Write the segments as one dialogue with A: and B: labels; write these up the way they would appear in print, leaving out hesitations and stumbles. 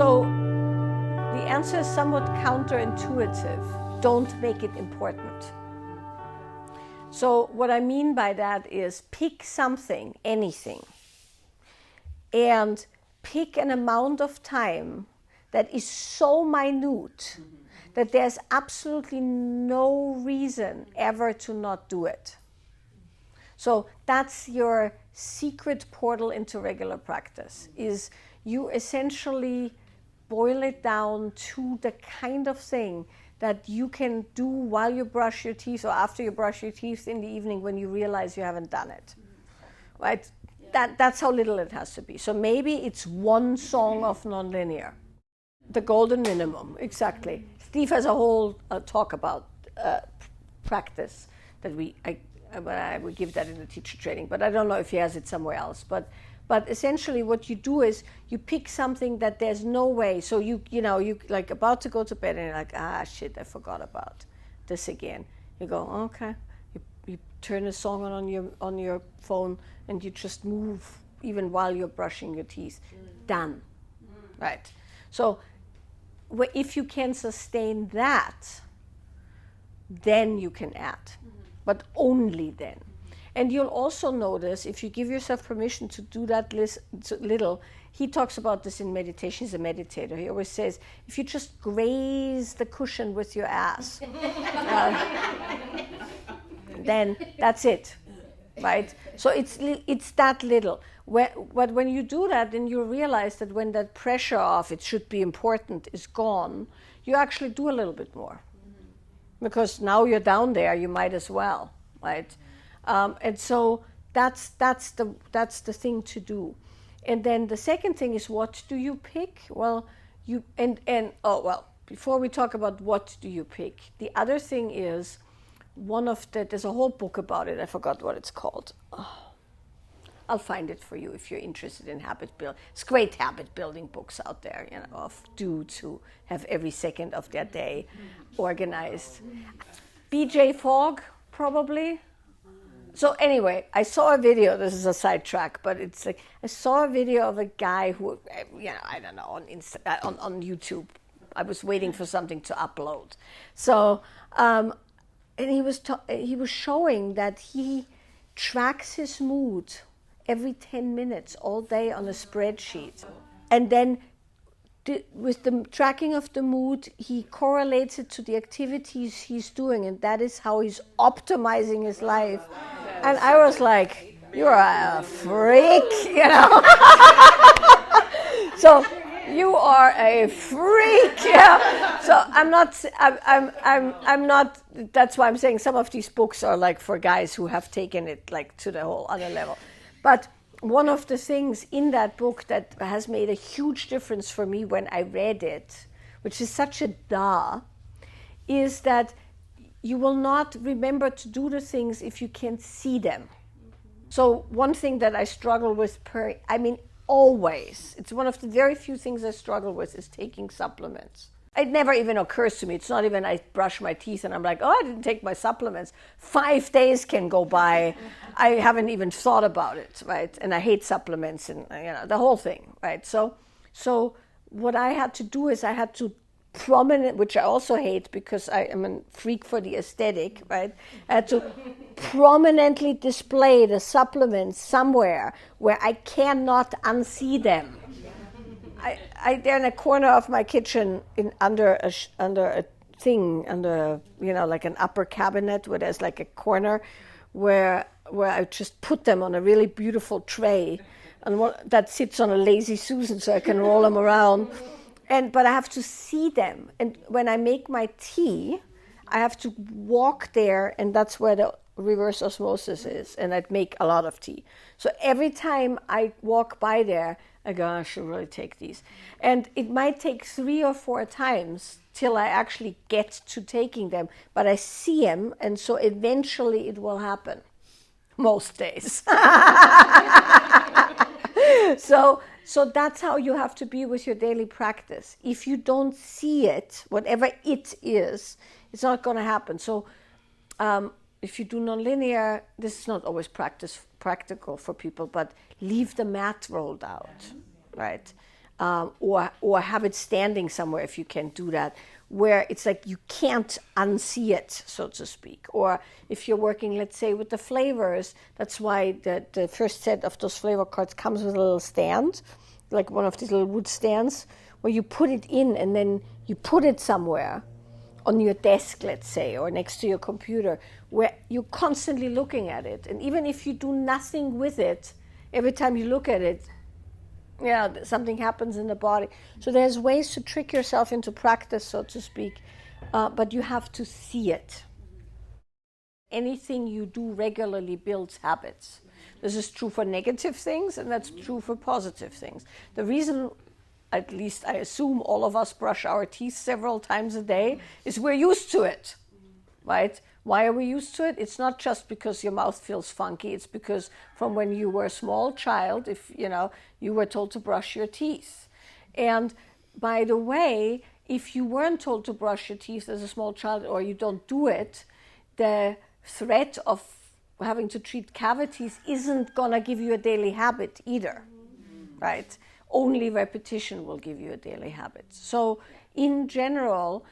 A: So the answer is somewhat counterintuitive. Don't make it important. So what I mean by that is pick something, anything, and pick an amount of time that is so minute that there's absolutely no reason ever to not do it. So that's your secret portal into regular practice, is you essentially boil it down to the kind of thing that you can do while you brush your teeth or after you brush your teeth in the evening when you realize you haven't done it, right? That's how little it has to be. So maybe it's one song of nonlinear. The golden minimum, exactly. Steve has a whole talk about practice that I would give that in the teacher training, but I don't know if he has it somewhere else. But essentially what you do is you pick something that there's no way. So you like about to go to bed and you're like, shit, I forgot about this again. You go, okay. You turn a song on your phone and you just move even while you're brushing your teeth. Done. Right. So if you can sustain that, then you can add, but only then. And you'll also notice, if you give yourself permission to do that little, he talks about this in meditation. He's a meditator. He always says, if you just graze the cushion with your ass, then that's it, right? So it's that little. But when you do that, then you realize that when that pressure of it should be important is gone, you actually do a little bit more. Because now you're down there, you might as well, right? And so that's the thing to do. And then the second thing is, what do you pick? Well, before we talk about what do you pick, the other thing is there's a whole book about it. I forgot what it's called. I'll find it for you if you're interested in habit building. It's great habit building books out there, of dudes who have every second of their day organized. BJ Fogg, probably. So anyway, I saw a video. This is a sidetrack, but it's like I saw a video of a guy who, I don't know, on YouTube. I was waiting for something to upload. So, and he was showing that he tracks his mood every 10 minutes all day on a spreadsheet. And then with the tracking of the mood, he correlates it to the activities he's doing, and that is how he's optimizing his life. And I was like, you're a freak, So you are a freak, yeah. So I'm not, that's why I'm saying some of these books are like for guys who have taken it like to the whole other level. But one of the things in that book that has made a huge difference for me when I read it, which is such a duh, is that you will not remember to do the things if you can't see them. So one thing that I struggle with always, it's one of the very few things I struggle with, is taking supplements. It never even occurs to me. It's not even I brush my teeth and I'm like, I didn't take my supplements. 5 days can go by. I haven't even thought about it, right? And I hate supplements and the whole thing, right? So what I had to do is I had to which I also hate because I am a freak for the aesthetic, right? I had to prominently display the supplements somewhere where I cannot unsee them. They're in a corner of my kitchen under a thing, like an upper cabinet where there's like a corner where I just put them on a really beautiful tray, and that sits on a lazy Susan so I can roll them around. But I have to see them. And when I make my tea, I have to walk there, and that's where the reverse osmosis is, and I'd make a lot of tea. So every time I walk by there, I go, I should really take these. And it might take 3 or 4 times till I actually get to taking them, but I see them, and so eventually it will happen. Most days. So that's how you have to be with your daily practice. If you don't see it, whatever it is, it's not going to happen. So if you do nonlinear, this is not always practical for people, but leave the mat rolled out, right? or have it standing somewhere if you can't do that, where it's like you can't unsee it, so to speak. Or if you're working, let's say, with the flavors, that's why the first set of those flavor cards comes with a little stand, like one of these little wood stands, where you put it in and then you put it somewhere on your desk, let's say, or next to your computer, where you're constantly looking at it. And even if you do nothing with it, every time you look at it, something happens in the body. So there's ways to trick yourself into practice, so to speak, but you have to see it. Anything you do regularly builds habits. This is true for negative things, and that's true for positive things. The reason, at least I assume, all of us brush our teeth several times a day is we're used to it, right? Why are we used to it? It's not just because your mouth feels funky. It's because from when you were a small child, if you were told to brush your teeth. And by the way, if you weren't told to brush your teeth as a small child, or you don't do it, the threat of having to treat cavities isn't going to give you a daily habit either, right? Only repetition will give you a daily habit. So in general,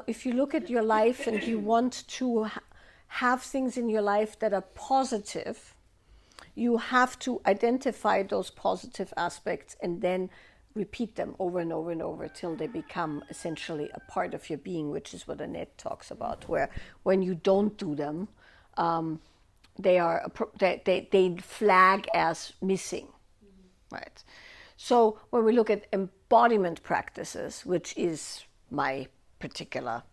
A: if you look at your life and you want to have things in your life that are positive, you have to identify those positive aspects and then repeat them over and over and over till they become essentially a part of your being, which is what Annette talks about, where when you don't do them, they flag as missing, right? So when we look at embodiment practices, which is my particular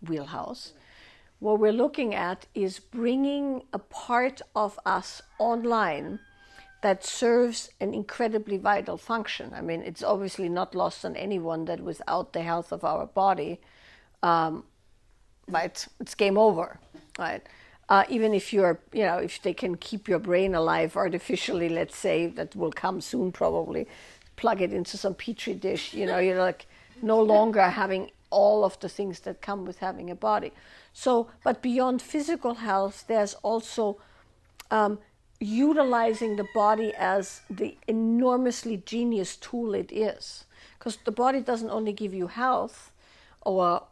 A: wheelhouse, what we're looking at is bringing a part of us online that serves an incredibly vital function. I mean, it's obviously not lost on anyone that without the health of our body, right, it's game over, right? Even if if they can keep your brain alive artificially, let's say, that will come soon probably, plug it into some petri dish, you're like no longer having all of the things that come with having a body. So, but beyond physical health, there's also utilizing the body as the enormously genius tool it is. Because the body doesn't only give you health or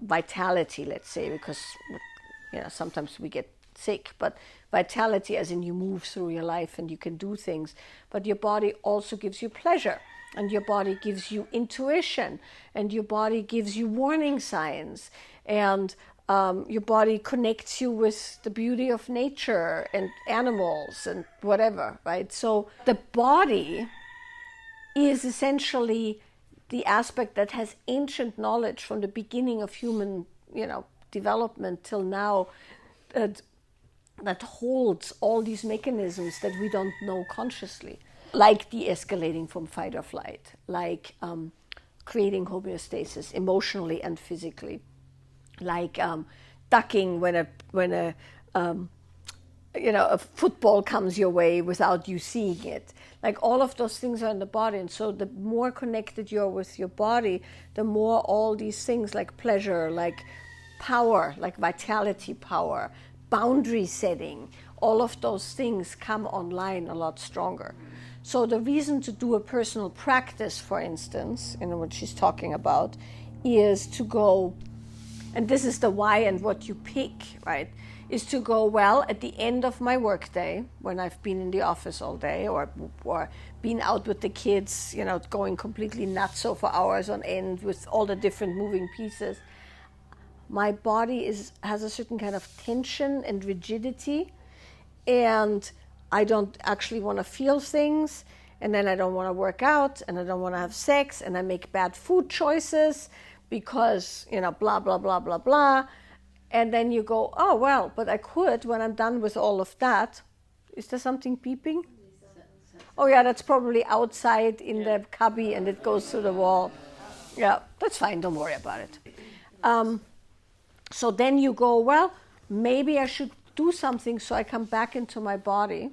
A: vitality, let's say, because sometimes we get sick, but vitality as in you move through your life and you can do things, but your body also gives you pleasure, and your body gives you intuition, and your body gives you warning signs, and your body connects you with the beauty of nature and animals and whatever, right? So the body is essentially the aspect that has ancient knowledge from the beginning of human, development till now, that holds all these mechanisms that we don't know consciously, like de-escalating from fight or flight, like creating homeostasis emotionally and physically, like ducking when a football comes your way without you seeing it. Like all of those things are in the body, and so the more connected you're with your body, the more all these things like pleasure, like power, like vitality power, boundary setting, all of those things come online a lot stronger. So the reason to do a personal practice, for instance, what she's talking about, is to go, and this is the why and what you pick, right, is to go, well, at the end of my workday, when I've been in the office all day or been out with the kids, going completely nuts for hours on end with all the different moving pieces, my body has a certain kind of tension and rigidity, and I don't actually want to feel things, and then I don't want to work out, and I don't want to have sex, and I make bad food choices because, blah, blah, blah, blah, blah. And then you go, oh, well, but I could, when I'm done with all of that. Is there something beeping? Oh, yeah, that's probably outside in the cubby, and it goes through the wall. Yeah, that's fine. Don't worry about it. So then you go, well, maybe I should do something so I come back into my body,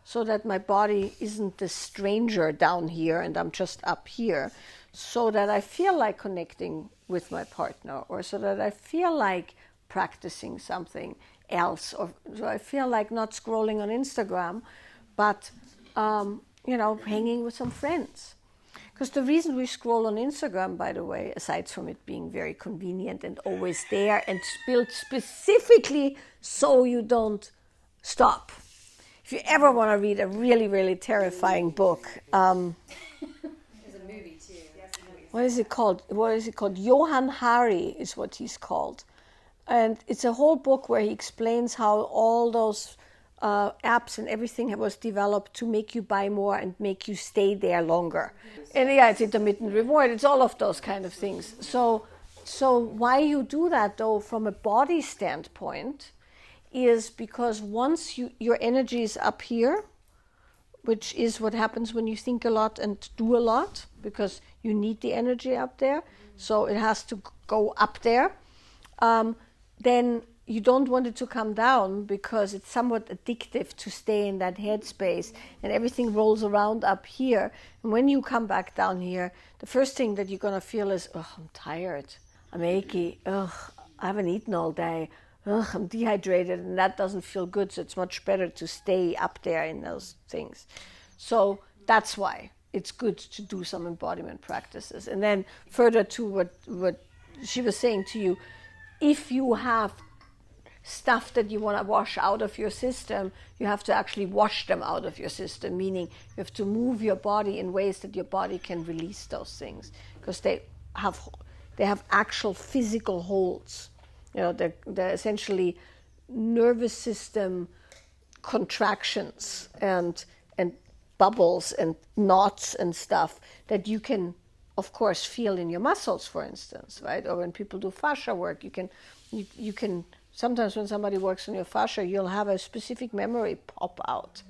A: so that my body isn't the stranger down here and I'm just up here, so that I feel like connecting with my partner, or so that I feel like practicing something else, or so I feel like not scrolling on Instagram, but hanging with some friends. Because the reason we scroll on Instagram, by the way, aside from it being very convenient and always there and built specifically so you don't stop. If you ever want to read a really, really terrifying book,
B: there's a movie too.
A: What is it called? Johann Hari is what he's called. And it's a whole book where he explains how all those apps and everything was developed to make you buy more and make you stay there longer. And yeah, it's intermittent reward. It's all of those kind of things. So why you do that, though, from a body standpoint, is because once your energy is up here, which is what happens when you think a lot and do a lot, because you need the energy up there, so it has to go up there, then you don't want it to come down because it's somewhat addictive to stay in that headspace and everything rolls around up here. And when you come back down here, the first thing that you're going to feel is, oh, I'm tired, I'm achy, I haven't eaten all day, I'm dehydrated, and that doesn't feel good, so it's much better to stay up there in those things. So that's why it's good to do some embodiment practices. And then further to what she was saying to you, if you have stuff that you want to wash out of your system, you have to actually wash them out of your system, meaning you have to move your body in ways that your body can release those things, because they have actual physical holds. They're essentially nervous system contractions and bubbles and knots and stuff that you can, of course, feel in your muscles, for instance, right? Or when people do fascia work, you can sometimes when somebody works on your fascia, you'll have a specific memory pop out,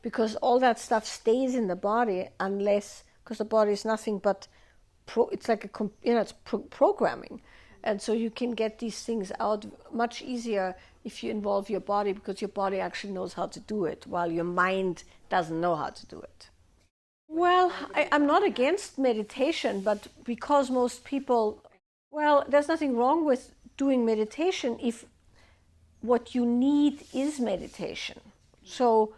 A: because all that stuff stays in the body because the body is nothing but it's like it's programming. And so you can get these things out much easier if you involve your body, because your body actually knows how to do it, while your mind doesn't know how to do it. Well, I'm not against meditation, but because most people, there's nothing wrong with doing meditation if what you need is meditation. So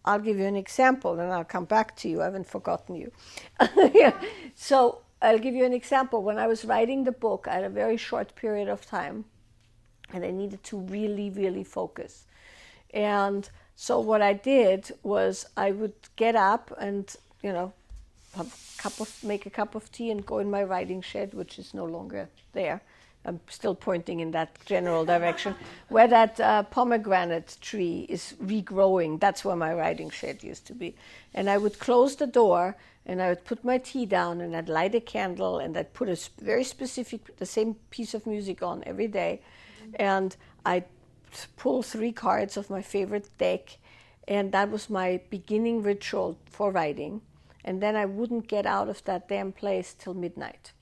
A: I'll give you an example, and I'll come back to you. I haven't forgotten you. Yeah. So I'll give you an example. When I was writing the book, I had a very short period of time, and I needed to really, really focus. And so what I did was I would get up and, make a cup of tea and go in my writing shed, which is no longer there. I'm still pointing in that general direction, where that pomegranate tree is regrowing. That's where my writing shed used to be. And I would close the door, and I would put my tea down, and I'd light a candle, and I'd put the same piece of music on every day. And I'd pull 3 cards of my favorite deck, and that was my beginning ritual for writing. And then I wouldn't get out of that damn place till midnight.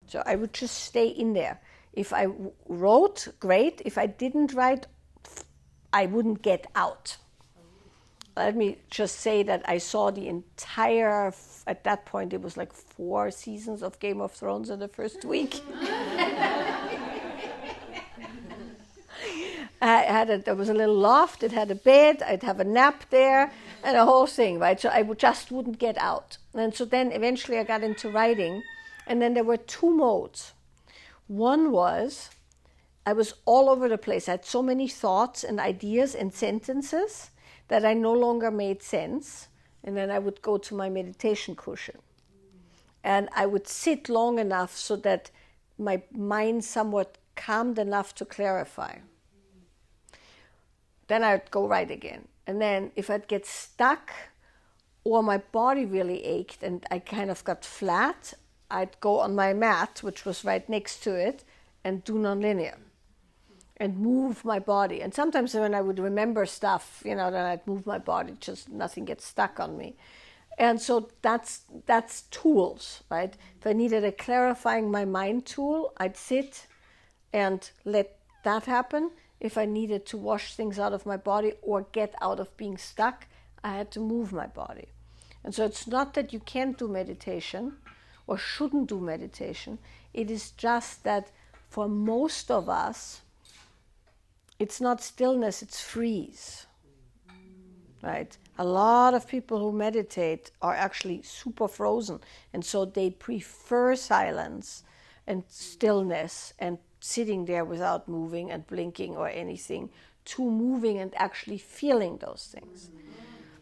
A: So I would just stay in there. If I wrote, great. If I didn't write, I wouldn't get out. Let me just say that I saw the entire, at that point it was like 4 seasons of Game of Thrones in the first week. There was a little loft, it had a bed, I'd have a nap there, and a whole thing, right? So I just wouldn't get out. And so then eventually I got into writing, and then there were 2 modes. One was, I was all over the place. I had so many thoughts and ideas and sentences that I no longer made sense. And then I would go to my meditation cushion. And I would sit long enough so that my mind somewhat calmed enough to clarify. Then I'd go write again. And then if I'd get stuck or my body really ached and I kind of got flat, I'd go on my mat, which was right next to it, and do nonlinear and move my body. And sometimes when I would remember stuff, then I'd move my body, just nothing gets stuck on me. And so that's tools, right? If I needed a clarifying my mind tool, I'd sit and let that happen. If I needed to wash things out of my body or get out of being stuck, I had to move my body. And so it's not that you can't do meditation or shouldn't do meditation. It is just that for most of us, it's not stillness, it's freeze. right? A lot of people who meditate are actually super frozen, and so they prefer silence and stillness and sitting there without moving and blinking or anything to moving and actually feeling those things.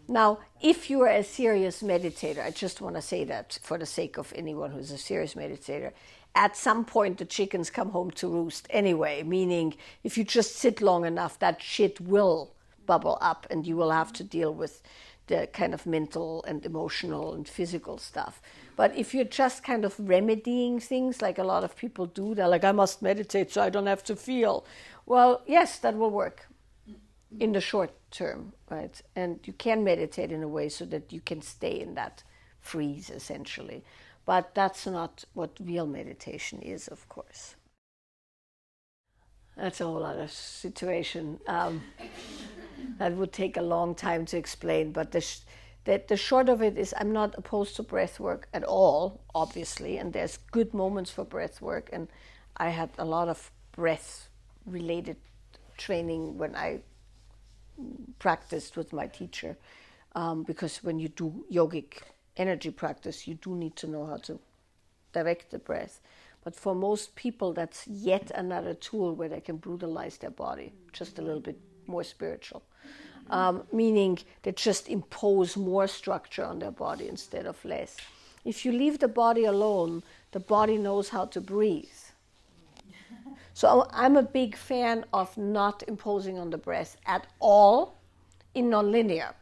A: Now, if you are a serious meditator, I just want to say that for the sake of anyone who's a serious meditator, at some point the chickens come home to roost anyway, meaning if you just sit long enough, that shit will bubble up and you will have to deal with the kind of mental and emotional and physical stuff. But if you're just kind of remedying things like a lot of people do, they're like, I must meditate so I don't have to feel. Well, yes, that will work in the short term, right? And you can meditate in a way so that you can stay in that freeze, essentially. But that's not what real meditation is, of course. That's a whole other situation. That would take a long time to explain, but the short of it is I'm not opposed to breath work at all, obviously, and there's good moments for breath work, and I had a lot of breath-related training when I practiced with my teacher, because when you do yogic energy practice, you do need to know how to direct the breath. But for most people, that's yet another tool where they can brutalize their body, just a little bit more spiritual, meaning they just impose more structure on their body instead of less. If you leave the body alone, the body knows how to breathe. So I'm a big fan of not imposing on the breath at all in nonlinear.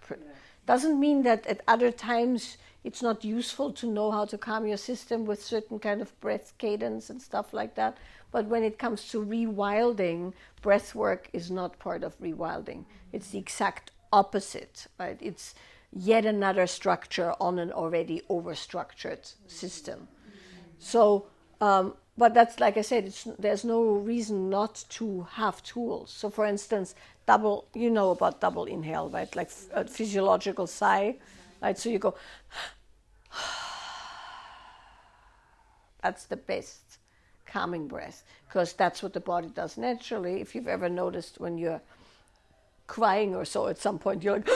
A: Doesn't mean that at other times it's not useful to know how to calm your system with certain kind of breath cadence and stuff like that. But when it comes to rewilding, breath work is not part of rewilding. It's the exact opposite, right? It's yet another structure on an already overstructured system. So, but that's, like I said, there's no reason not to have tools. So for instance, you know about double inhale, right? Like a physiological sigh, right? So you go, that's the best calming breath, because that's what the body does naturally. If you've ever noticed when you're crying or so, at some point you're like,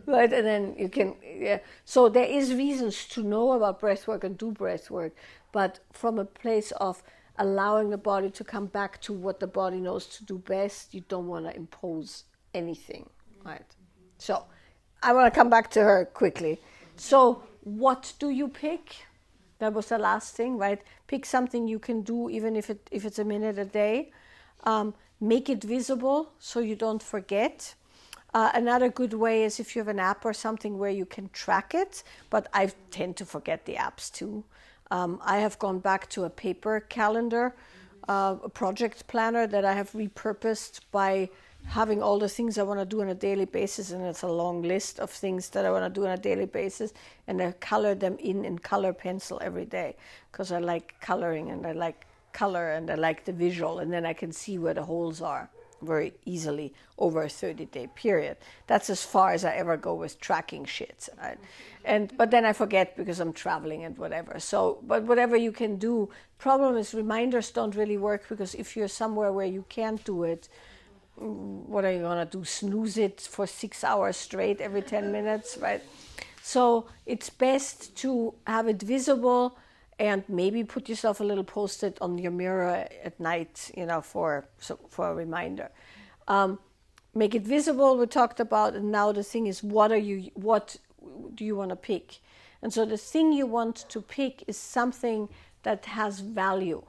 A: right? And then you can, yeah. So there is reasons to know about breath work and do breath work, but from a place of allowing the body to come back to what the body knows to do best, you don't want to impose anything, right? So I want to come back to her quickly. So what do you pick? That was the last thing, right? Pick something you can do, even if it's a minute a day. Make it visible so you don't forget. Another good way is if you have an app or something where you can track it, but I tend to forget the apps too. I have gone back to a paper calendar, a project planner that I have repurposed by having all the things I want to do on a daily basis, and it's a long list of things that I want to do on a daily basis, and I color them in color pencil every day because I like coloring and I like color and I like the visual, and then I can see where the holes are very easily over a 30-day period. That's as far as I ever go with tracking shit. Right? But then I forget because I'm traveling and whatever. So, but whatever you can do. Problem is reminders don't really work, because if you're somewhere where you can't do it, what are you going to do? Snooze it for 6 hours straight every 10 minutes, right? So it's best to have it visible and maybe put yourself a little post-it on your mirror at night, for a reminder. Make it visible, we talked about, and now the thing is, what do you want to pick? And so the thing you want to pick is something that has value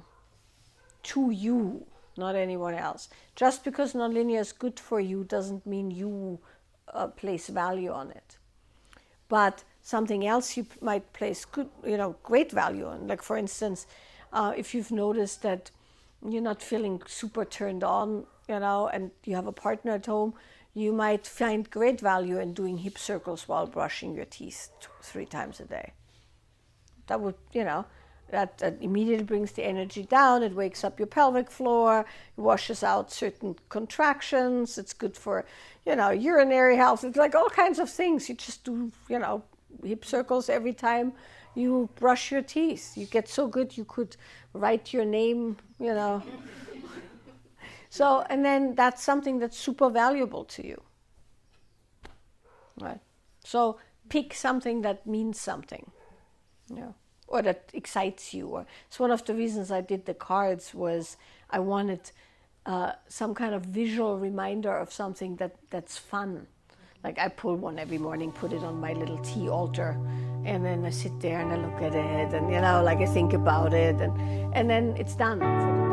A: to you, not anyone else. Just because nonlinear is good for you doesn't mean you place value on it. But something else you might place great value on. Like for instance, if you've noticed that you're not feeling super turned on, and you have a partner at home, you might find great value in doing hip circles while brushing your teeth 3 times a day. That would, that immediately brings the energy down. It wakes up your pelvic floor, it washes out certain contractions. It's good for, urinary health. It's like all kinds of things. You just do, hip circles every time you brush your teeth. You get so good you could write your name, So, and then that's something that's super valuable to you. Right. So pick something that means something. Yeah. Or that excites you. Or it's one of the reasons I did the cards was I wanted some kind of visual reminder of something that's fun. Like I pull one every morning, put it on my little tea altar, and then I sit there and I look at it, and like I think about it, and then it's done for the day.